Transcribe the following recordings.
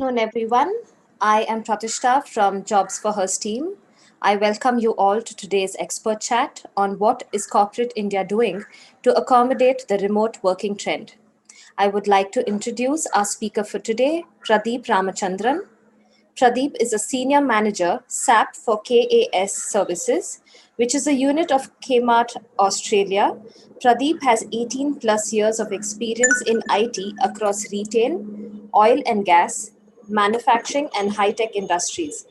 afternoon, everyone. I am Pratishta from Jobs for Hers team. I welcome you all to today's expert chat on what is corporate India doing to accommodate the remote working trend. I would like to introduce our speaker for today, Pradeep Ramachandran. Pradeep is a senior manager, SAP for KAS Services, which is a unit of Kmart Australia. Pradeep has 18 plus years of experience in IT across retail, oil and gas, manufacturing, and high tech industries.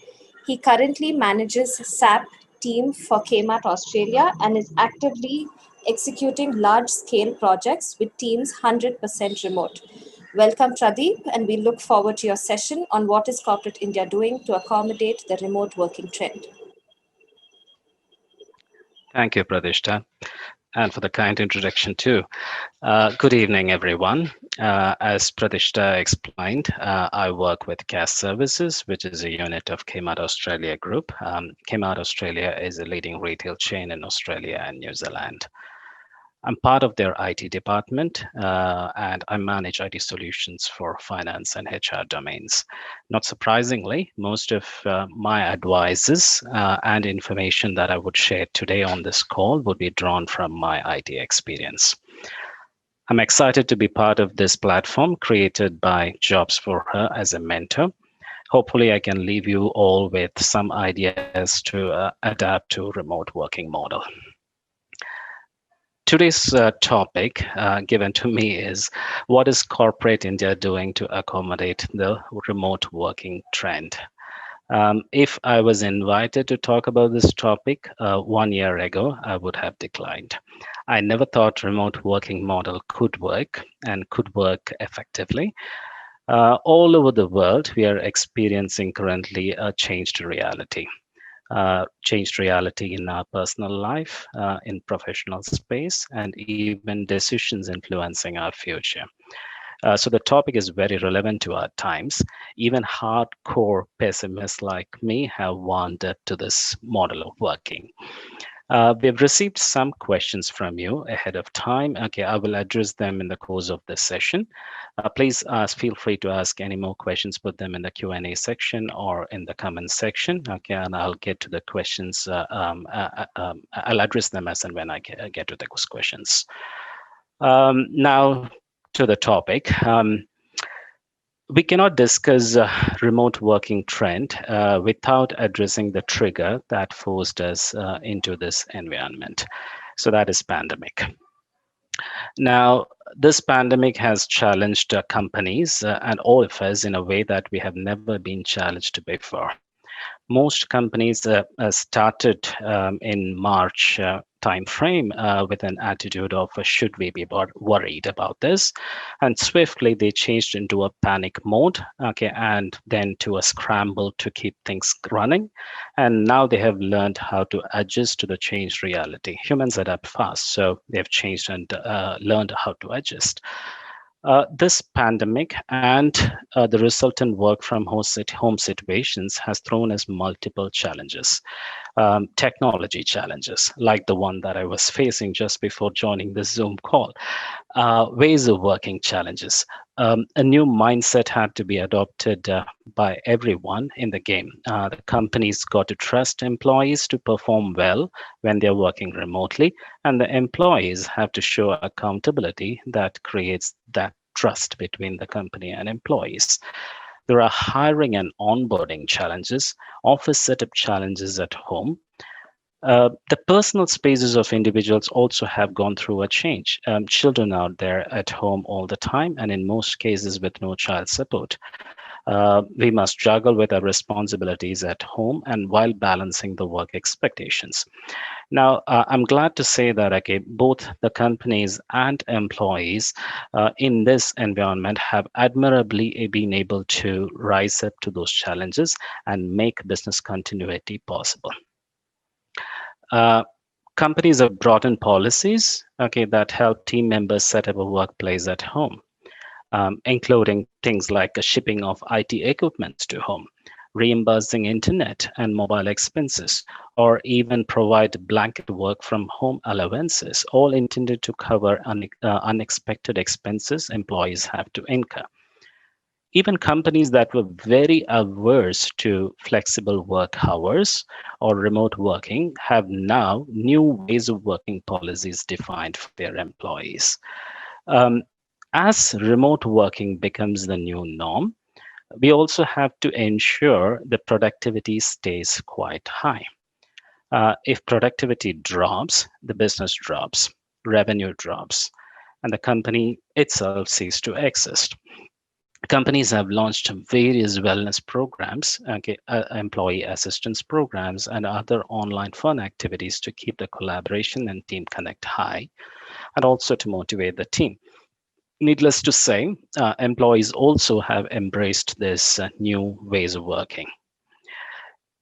He currently manages SAP team for Kmart Australia and is actively executing large scale projects with teams 100% remote. Welcome, Pradeep, and we look forward to your session on what is corporate India doing to accommodate the remote working trend. Thank you, Pradishta, and for the kind introduction too. Good evening, everyone. As Pradishta explained, I work with KAS Services, which is a unit of Kmart Australia Group. Kmart Australia is a leading retail chain in Australia and New Zealand. I'm part of their IT department and I manage IT solutions for finance and HR domains. Not surprisingly, most of my advices and information that I would share today on this call would be drawn from my IT experience. I'm excited to be part of this platform created by Jobs for Her as a mentor. Hopefully, I can leave you all with some ideas to adapt to remote working model. Today's topic given to me is what is corporate India doing to accommodate the remote working trend? If I was invited to talk about this topic 1 year ago, I would have declined. I never thought remote working model could work and could work effectively. All over the world, we are experiencing currently a changed reality in our personal life, in professional space, and even decisions influencing our future. So the topic is very relevant to our times. Even hardcore pessimists like me have warmed up to this model of working. We've received some questions from you ahead of time. Okay, I will address them in the course of this session. Please feel free to ask any more questions, put them in the Q&A section or in the comment section. Okay, and I'll get to the questions. I'll address them as and when I get to those questions. Now to the topic. We cannot discuss remote working trend without addressing the trigger that forced us into this environment. So that is pandemic. Now, this pandemic has challenged companies and all of us in a way that we have never been challenged before. Most companies started in March timeframe with an attitude of should we be worried about this, and swiftly they changed into a panic mode, okay, and then to a scramble to keep things running, and now they have learned how to adjust to the changed reality. Humans adapt fast, so they've changed and learned how to adjust. This pandemic and the resultant work from home situations has thrown us multiple challenges, technology challenges like the one that I was facing just before joining the Zoom call, ways of working challenges. A new mindset had to be adopted by everyone in the game. The companies got to trust employees to perform well when they're working remotely, and the employees have to show accountability that creates that trust between the company and employees. There are hiring and onboarding challenges, office setup challenges at home. The personal spaces of individuals also have gone through a change. Children out there at home all the time, and in most cases with no child support. We must juggle with our responsibilities at home and while balancing the work expectations. Now, I'm glad to say that okay, both the companies and employees in this environment have admirably been able to rise up to those challenges and make business continuity possible. Uh, Companies have brought in policies, okay, that help team members set up a workplace at home, including things like a shipping of IT equipment to home, reimbursing internet and mobile expenses, or even provide blanket work from home allowances, all intended to cover unexpected expenses employees have to incur. Even companies that were very averse to flexible work hours or remote working have now new ways of working policies defined for their employees. Um, as remote working becomes the new norm, we also have to ensure the productivity stays quite high. If productivity drops, the business drops, revenue drops, and the company itself ceases to exist. Companies have launched various wellness programs, okay, employee assistance programs, and other online fun activities to keep the collaboration and team connect high, and also to motivate the team. Needless to say, employees also have embraced this new ways of working.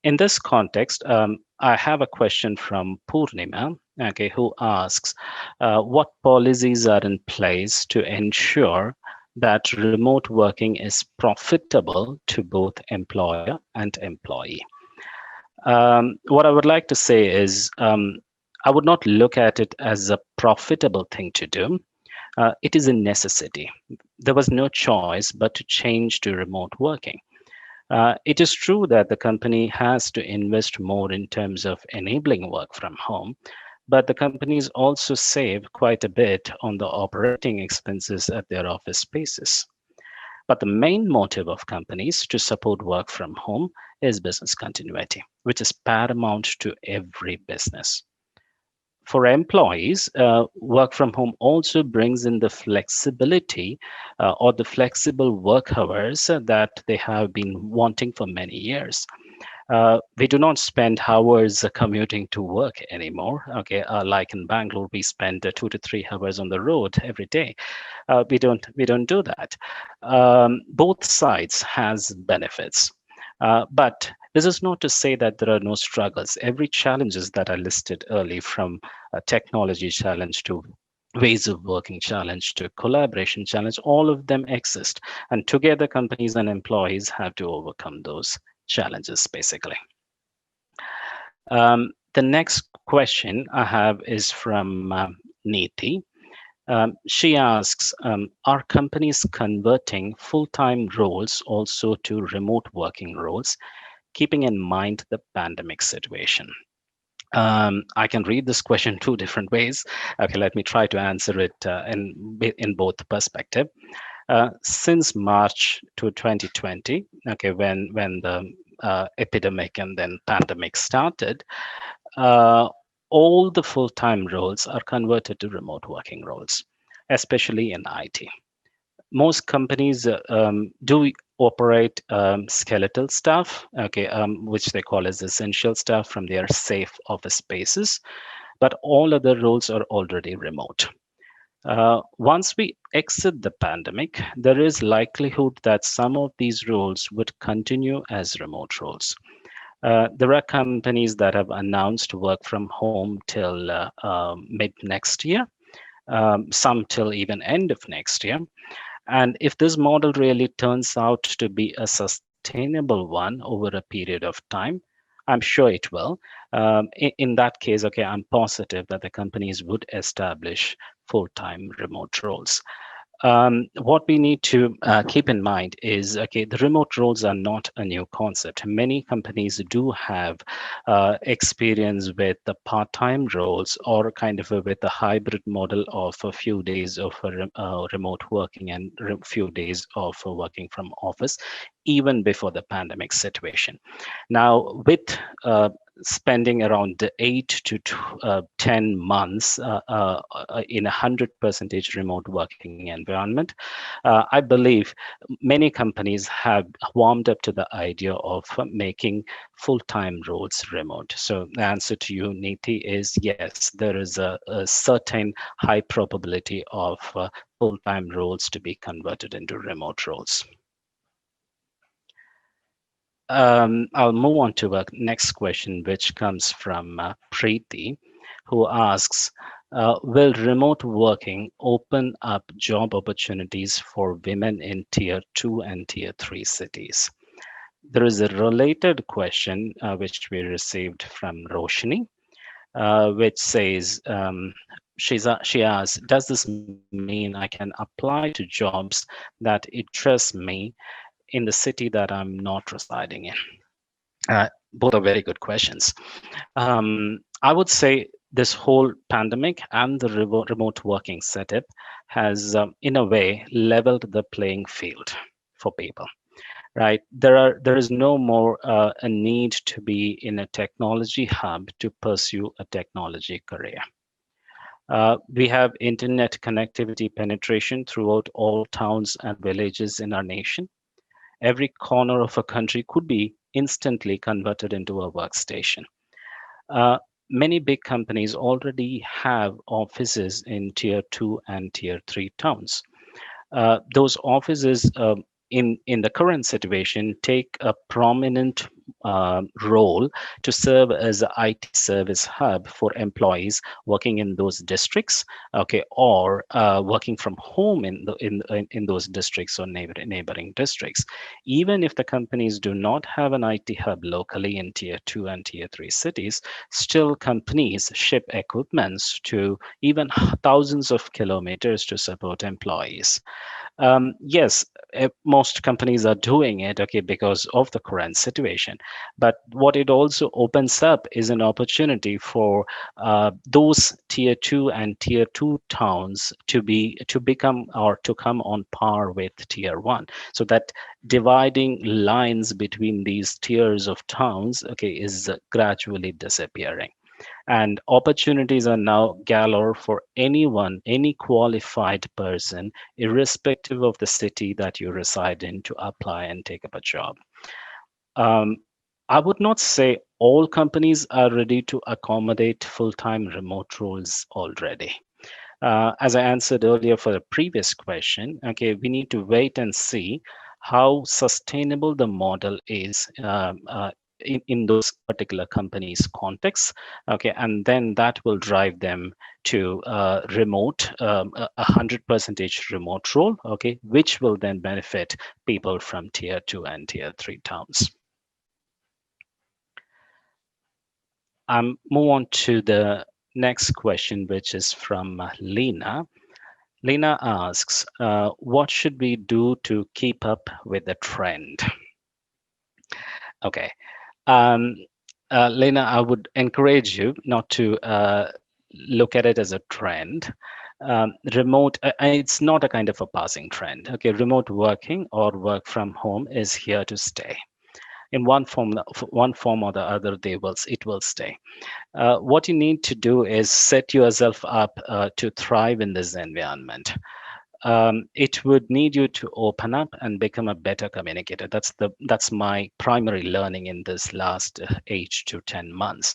In this context, I have a question from Purnima, okay, who asks, what policies are in place to ensure that remote working is profitable to both employer and employee? What I would like to say is, I would not look at it as a profitable thing to do. It is a necessity. There was no choice but to change to remote working. It is true that the company has to invest more in terms of enabling work from home, but the companies also save quite a bit on the operating expenses at their office spaces. But the main motive of companies to support work from home is business continuity, which is paramount to every business. For employees, work from home also brings in the flexibility or the flexible work hours that they have been wanting for many years. We do not spend hours commuting to work anymore. Okay, like in Bangalore, we spend 2 to 3 hours on the road every day. We don't do that. Both sides has benefits, but this is not to say that there are no struggles. Every challenges that I listed early, from a technology challenge to ways of working challenge to collaboration challenge, all of them exist, and together companies and employees have to overcome those challenges basically. The next question I have is from Neeti. She asks, are companies converting full-time roles also to remote working roles, keeping in mind the pandemic situation? I can read this question two different ways. Okay, let me try to answer it in both perspective. Since March to 2020, okay, when the epidemic and then pandemic started, uh, all the full-time roles are converted to remote working roles, especially in IT. Most companies do operate skeletal staff, okay, which they call as essential staff from their safe office spaces, but all other roles are already remote. Once we exit the pandemic, there is likelihood that some of these roles would continue as remote roles. There are companies that have announced work from home till mid next year, some till even end of next year. And if this model really turns out to be a sustainable one over a period of time, I'm sure it will. In that case, okay, I'm positive that the companies would establish full-time remote roles. What we need to keep in mind is, okay, the remote roles are not a new concept. Many companies do have experience with the part-time roles, or kind of with a hybrid model of a few days of remote working and few days of working from office, even before the pandemic situation. Now, with spending around 8 to 10 months in 100% remote working environment, I believe many companies have warmed up to the idea of making full-time roles remote. So the answer to you, Niti, is yes, there is a certain high probability of full-time roles to be converted into remote roles. I'll move on to a next question, which comes from Preeti, who asks, will remote working open up job opportunities for women in tier 2 and tier 3 cities? There is a related question which we received from Roshni, which says, she asks, does this mean I can apply to jobs that interest me in the city that I'm not residing in? Both are very good questions. I would say this whole pandemic and the remote working setup has, in a way, leveled the playing field for people. Right? There is no more a need to be in a technology hub to pursue a technology career. We have internet connectivity penetration throughout all towns and villages in our nation. Every corner of a country could be instantly converted into a workstation. Uh, Many big companies already have offices in tier 2 and tier 3 towns. Those offices, in the current situation, take a prominent role to serve as an IT service hub for employees working in those districts, okay, or working from home in those districts or neighboring districts. Even if the companies do not have an IT hub locally in tier 2 and tier 3 cities, still companies ship equipments to even thousands of kilometers to support employees. Yes, most companies are doing it, okay, because of the current situation. But what it also opens up is an opportunity for those tier two and tier two towns to become or to come on par with tier one, so that dividing lines between these tiers of towns, okay, is gradually disappearing, and opportunities are now galore for anyone, any qualified person, irrespective of the city that you reside in, to apply and take up a job. Um, I would not say all companies are ready to accommodate full time remote roles already. As I answered earlier for the previous question, okay, we need to wait and see how sustainable the model is in those particular companies' contexts. Okay, and then that will drive them to remote, a 100% remote role. Okay, which will then benefit people from tier two and tier three towns. Move on to the next question, which is from Lena. Lena asks, what should we do to keep up with the trend? Okay. Um, Lena, I would encourage you not to look at it as a trend. It's not a kind of a passing trend. Okay, remote working or work from home is here to stay. In one form or the other, it will stay. What you need to do is set yourself up to thrive in this environment. It would need you to open up and become a better communicator. That's my primary learning in this last 8 to 10 months.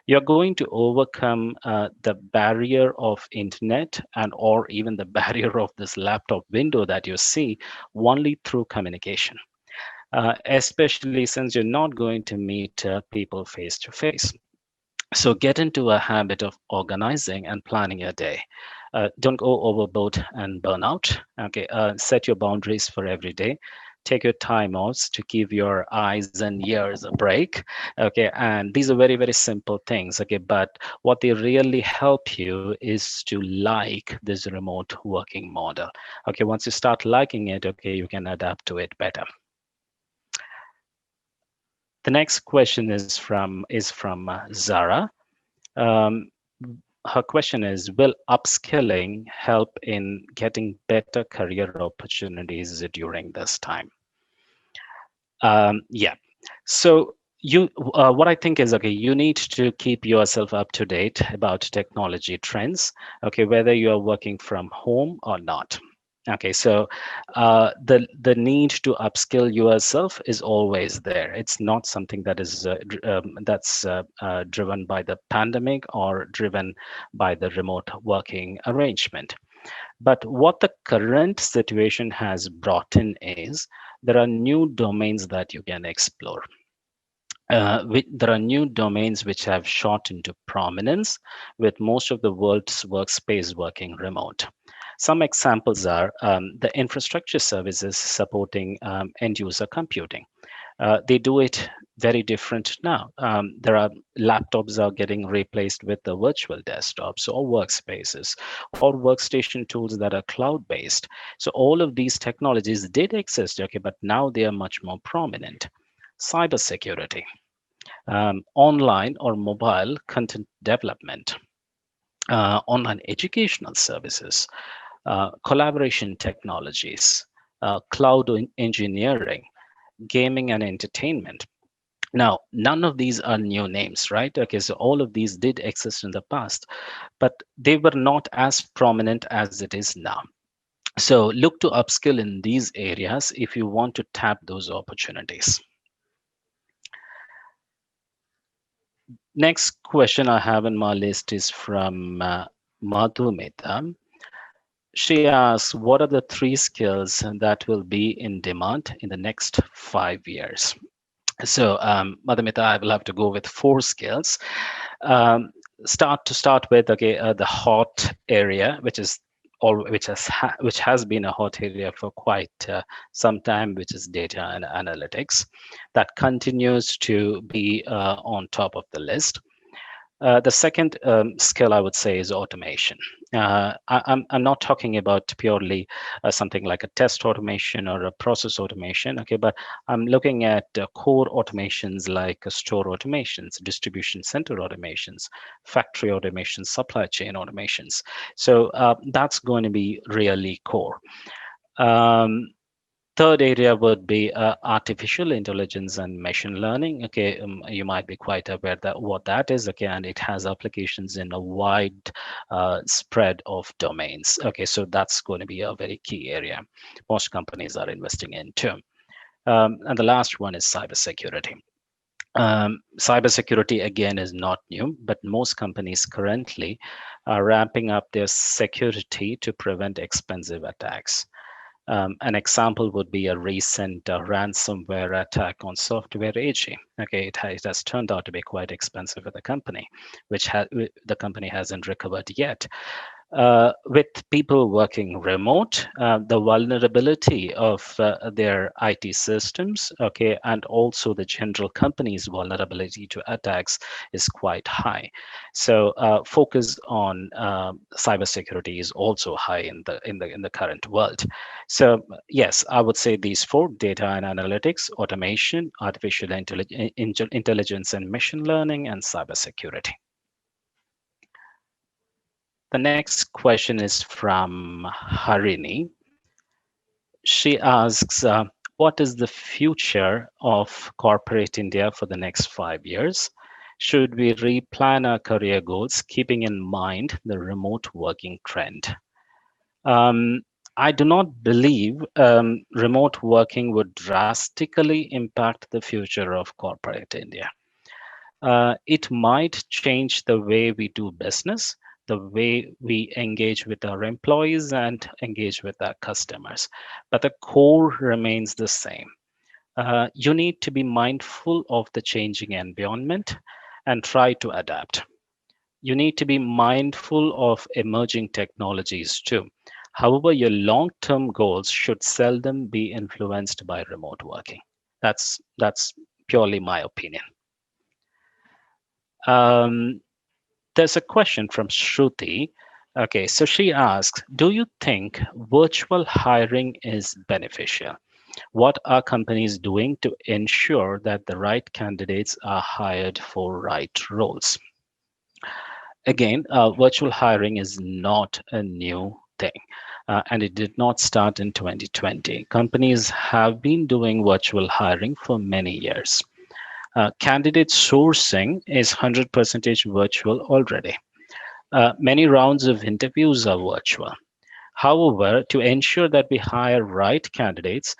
You're going to overcome the barrier of internet and or even the barrier of this laptop window that you see only through communication, especially since you're not going to meet people face to face. So get into a habit of organizing and planning your day. Don't go overboard and burn out. Okay, set your boundaries for every day. Take your time outs to give your eyes and ears a break. Okay, and these are very, very simple things. Okay, but what they really help you is to like this remote working model. Okay, once you start liking it, okay, you can adapt to it better. The next question is from Zara. Um, Her question is, will upskilling help in getting better career opportunities during this time? Yeah. So what I think is, okay, you need to keep yourself up to date about technology trends. Okay, whether you are working from home or not. Okay, so the need to upskill yourself is always there. It's not something that is that's driven by the pandemic or driven by the remote working arrangement. But what the current situation has brought in is there are new domains that you can explore. There are new domains which have shot into prominence with most of the world's workspace working remote. Some examples are the infrastructure services supporting end user computing, They do it very different now. There are laptops are getting replaced with the virtual desktops or workspaces or workstation tools that are cloud based. So all of these technologies did exist, okay, but now they are much more prominent. Cybersecurity, online or mobile content development, online educational services, collaboration technologies, cloud engineering, gaming and entertainment. Now, none of these are new names, right? Okay, so all of these did exist in the past, but they were not as prominent as it is now. So look to upskill in these areas if you want to tap those opportunities. Next question I have on my list is from Madhumita. She asks, what are the three skills that will be in demand in the next 5 years? So, Madhumita, I will have to go with four skills. Um, start with, okay, the hot area, which is all which has been a hot area for quite some time, which is data and analytics. That continues to be on top of the list. The second skill I would say is automation. I'm not talking about purely something like a test automation or a process automation, okay, but I'm looking at core automations like store automations, distribution center automations, factory automations, supply chain automations. So that's going to be really core. Um, Third area would be artificial intelligence and machine learning. Okay, you might be quite aware that what that is. Okay, and it has applications in a wide spread of domains. Okay, so that's going to be a very key area most companies are investing in too. And the last one is cybersecurity. Cybersecurity again is not new, but most companies currently are ramping up their security to prevent expensive attacks. An example would be a recent ransomware attack on Software AG. Okay, it has turned out to be quite expensive for the company, the company hasn't recovered yet. With people working remote, the vulnerability of their IT systems, okay, and also the general company's vulnerability to attacks is quite high. So focus on cybersecurity is also high in the current world. So yes, I would say these four: data and analytics, automation, intelligence and machine learning, and cybersecurity. The next question is from Harini. She asks, what is the future of corporate India for the next 5 years? Should we replan our career goals, keeping in mind the remote working trend? Um, I do not believe remote working would drastically impact the future of corporate India. It might change the way we do business, the way we engage with our employees and engage with our customers. But the core remains the same. You need to be mindful of the changing environment and try to adapt. You need to be mindful of emerging technologies too. However, your long term goals should seldom be influenced by remote working. That's purely my opinion. Um, There's a question from Shruti. Okay, so she asks, do you think virtual hiring is beneficial? What are companies doing to ensure that the right candidates are hired for right roles? Again, virtual hiring is not a new thing, and it did not start in 2020. Companies have been doing virtual hiring for many years. Candidate sourcing is 100% virtual already. Many rounds of interviews are virtual. However, to ensure that we hire right candidates,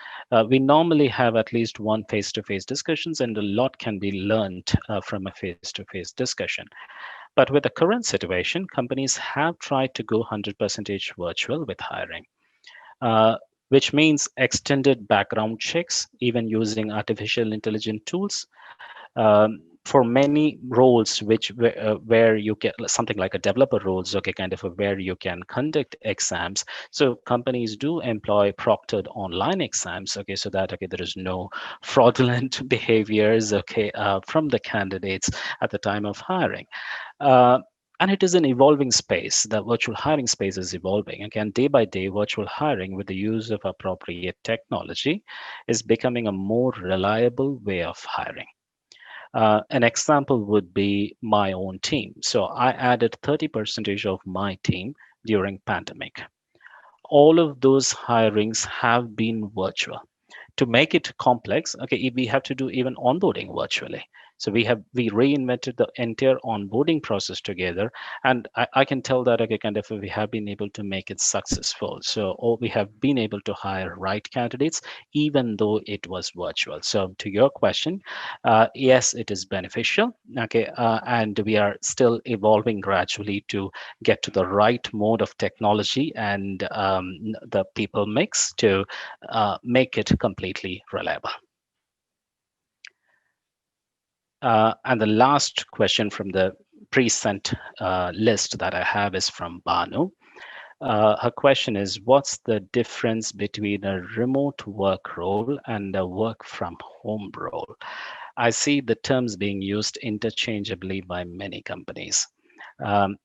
we normally have at least one face-to-face discussions, and a lot can be learned from a face-to-face discussion. But with the current situation, companies have tried to go 100% virtual with hiring, uh, which means extended background checks, even using artificial intelligence tools. for many roles where you get something like a developer roles, okay, kind of where you can conduct exams. So companies do employ proctored online exams, okay, so that okay there is no fraudulent behaviors, okay, from the candidates at the time of hiring. uh, and it is an evolving space. The virtual hiring space is evolving. Again, day by day, virtual hiring with the use of appropriate technology is becoming a more reliable way of hiring. An example would be my own team. So I added 30% of my team during pandemic. All of those hirings have been virtual. To make it complex, okay, we have to do even onboarding virtually. So we reinvented the entire onboarding process together, and I can tell that okay, kind of we have been able to make it successful. So we have been able to hire right candidates even though it was virtual. So to your question, yes, it is beneficial. Okay, and we are still evolving gradually to get to the right mode of technology and the people mix to make it completely reliable. And the last question from the pre-sent list that I have is from Banu. Her question is, what's the difference between a remote work role and a work from home role? I see the terms being used interchangeably by many companies. Um,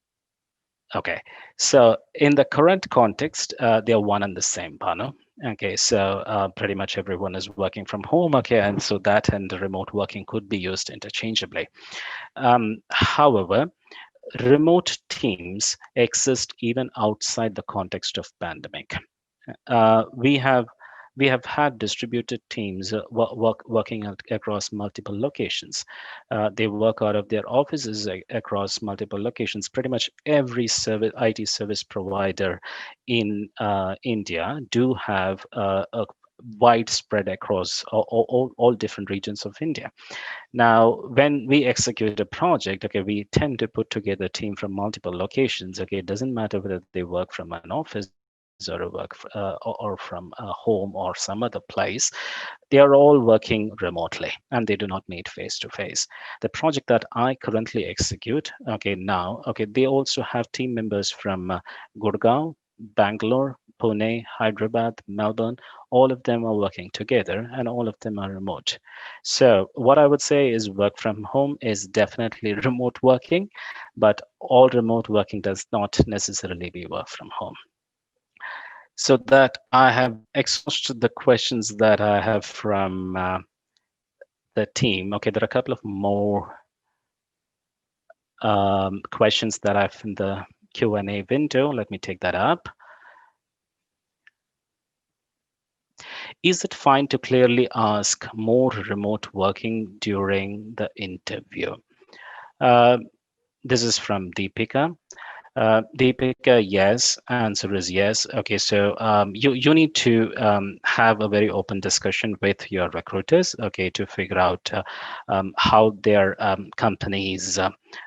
Okay, so in the current context, they are one and the same, Pano. Okay, so pretty much everyone is working from home. Okay, and so that and the remote working could be used interchangeably. However, remote teams exist even outside the context of pandemic. We have had distributed teams working across multiple locations. They work out of their offices across multiple locations. Pretty much every IT service provider in India do have a widespread across all different regions of India. Now, when we execute a project, okay, we tend to put together a team from multiple locations. Okay, it doesn't matter whether they work from an office or or from a home or some other place. They are all working remotely and they do not meet face to face. The project that I currently execute, okay, now, okay, they also have team members from Gurgaon, Bangalore, Pune, Hyderabad, Melbourne. All of them are working together and all of them are remote. So, what I would say is work from home is definitely remote working, but all remote working does not necessarily be work from home. So that I have exhausted the questions that I have from the team. Okay, there are a couple of more questions that I've in the Q&A window. Let me take that up. Is it fine to clearly ask more remote working during the interview? Uh, this is from Deepika. Deepika, yes. Answer is yes. Okay, so you need to have a very open discussion with your recruiters, okay, to figure out how their company's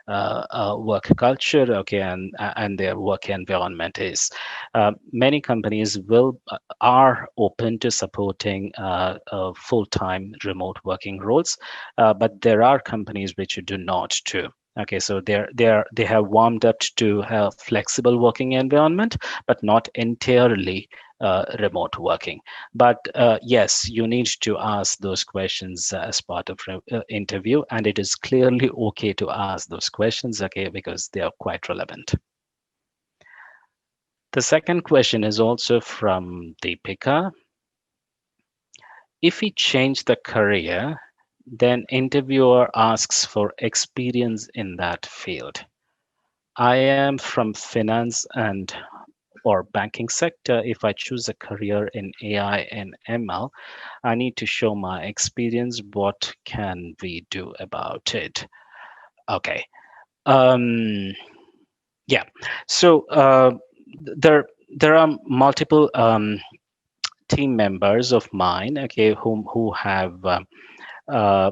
work culture, okay, and their work environment is. Many companies will are open to supporting full-time remote working roles, but there are companies which do not too. Okay, so they have warmed up to a flexible working environment, but not entirely remote working. But yes, you need to ask those questions as part of interview, and it is clearly okay to ask those questions, okay, because they are quite relevant. The second question is also from Deepika. If we change the career, then interviewer asks for experience in that field. I am from finance and or banking sector. If I choose a career in AI and ML, I need to show my experience. What can we do about it? Okay. Um, yeah. So there are multiple team members of mine, okay, who have uh,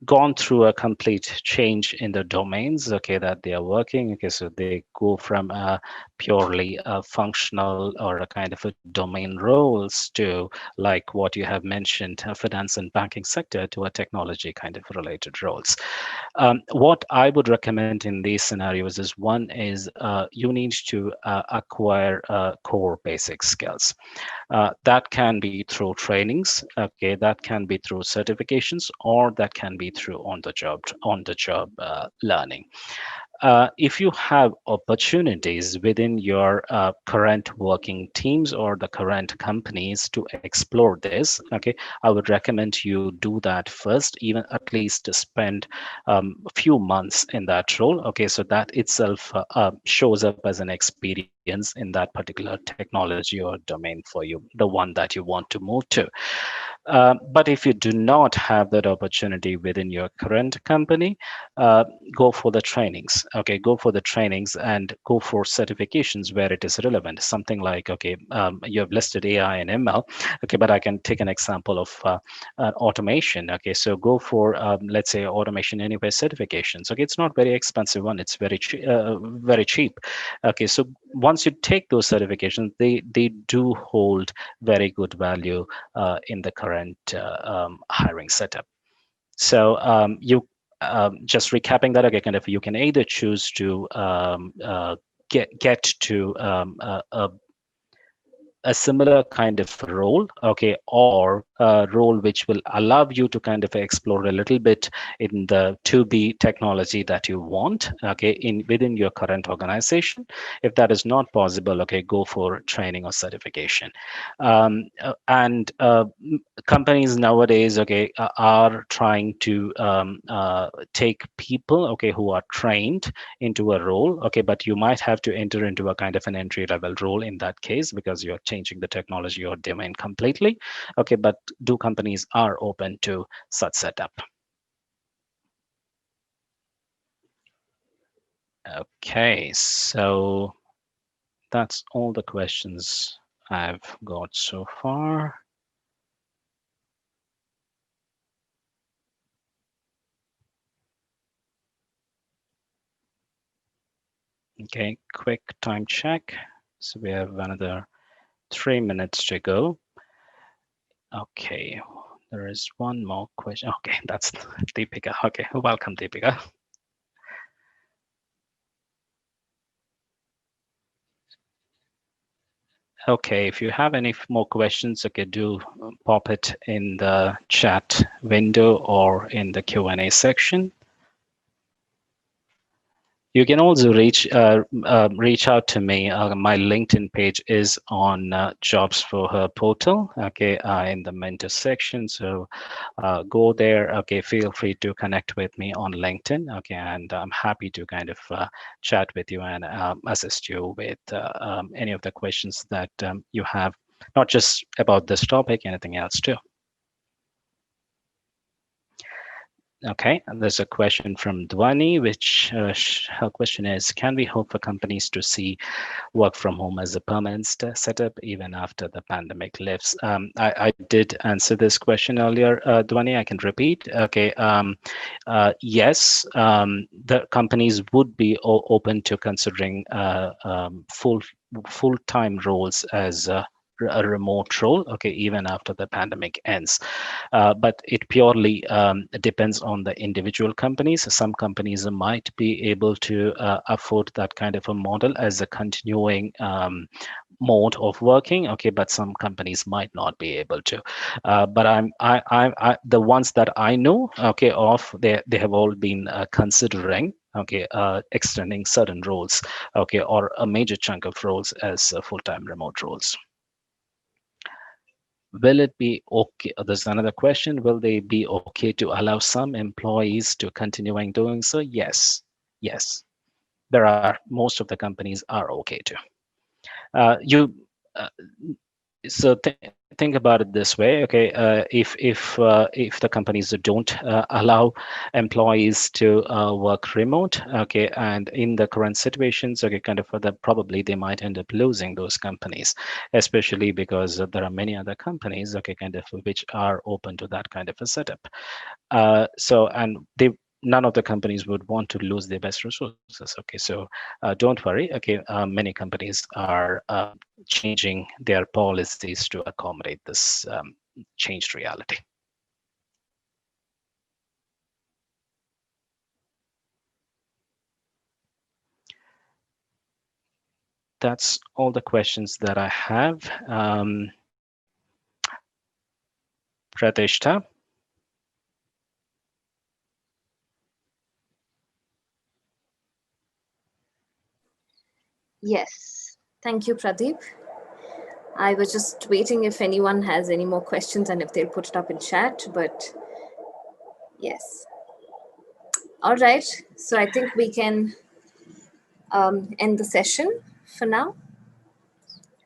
gone through a complete change in the domains, okay, that they are working. Okay, so they go from a purely functional or a kind of a domain roles to, like what you have mentioned, finance and banking sector, to a technology kind of related roles. What I would recommend in these scenarios is, one is you need to acquire core basic skills. That can be through trainings, okay, that can be through certifications, or that can be through on the job learning. If you have opportunities within your current working teams or the current companies to explore this, okay, I would recommend you do that first, even at least to spend a few months in that role. Okay, so that itself shows up as an experience in that particular technology or domain for you, the one that you want to move to. But if you do not have that opportunity within your current company, uh, go for the trainings. Okay, go for the trainings and go for certifications where it is relevant. Something like, okay, you have listed AI and ML. Okay, but I can take an example of automation. Okay, so go for let's say automation anywhere certifications. Okay, it's not very expensive one. It's very cheap. Okay, so once you take those certifications, they do hold very good value in the current hiring setup. So you just recapping that, okay, kind of you can either choose to get to a similar kind of role, okay, or a role which will allow you to kind of explore a little bit in the to be technology that you want, okay, in within your current organization. If that is not possible, okay, go for training or certification. And companies nowadays, okay, are trying to take people, okay, who are trained into a role, okay, but you might have to enter into a kind of an entry level role in that case, because you're changing the technology or domain completely. Okay, but do companies are open to such setup? Okay, so that's all the questions I've got so far. Okay, quick time check. So we have another 3 minutes to go. Okay, there is one more question. Okay, that's Deepika. Okay, welcome, Deepika. Okay, if you have any more questions, okay, do pop it in the chat window or in the Q&A section. You can also reach out to me. My LinkedIn page is on Jobs for Her portal, okay, in the mentor section. So go there. Okay, feel free to connect with me on LinkedIn. Okay, and I'm happy to kind of chat with you and assist you with any of the questions that you have, not just about this topic, anything else too. Okay, and there's a question from Dwani, which her question is: can we hope for companies to see work from home as a permanent setup even after the pandemic lifts? I did answer this question earlier, Dwani. I can repeat. Okay. Yes, the companies would be open to considering full-time roles as a remote role, okay, even after the pandemic ends. But it purely depends on the individual companies. Some companies might be able to afford that kind of a model as a continuing mode of working, okay, but some companies might not be able to. But the ones that I know, okay, of they have all been considering, okay, extending certain roles, okay, or a major chunk of roles as full-time remote roles. Will it be okay? There's another question. Will they be okay to allow some employees to continuing doing so? Yes, yes. There are most of the companies are okay to. You, uh, Think about it this way. Okay, if the companies don't allow employees to work remote, okay, and in the current situations, okay, kind of that probably they might end up losing those companies, especially because there are many other companies, okay, kind of which are open to that kind of a setup. So and they none of the companies would want to lose their best resources. Okay, so don't worry. Okay, many companies are changing their policies to accommodate this changed reality. That's all the questions that I have. Pratishta. Yes. Thank you, Pradeep. I was just waiting if anyone has any more questions and if they'll put it up in chat, but yes. All right. So I think we can end the session for now.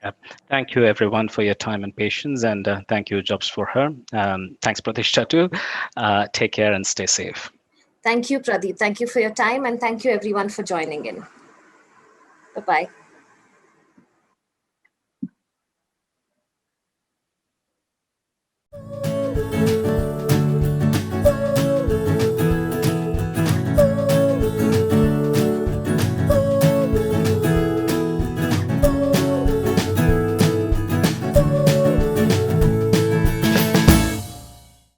Yeah. Thank you, everyone, for your time and patience, and thank you, Jobs for her. Thanks, Pratishta, too. Take care and stay safe. Thank you, Pradeep. Thank you for your time, and thank you, everyone, for joining in. Bye bye.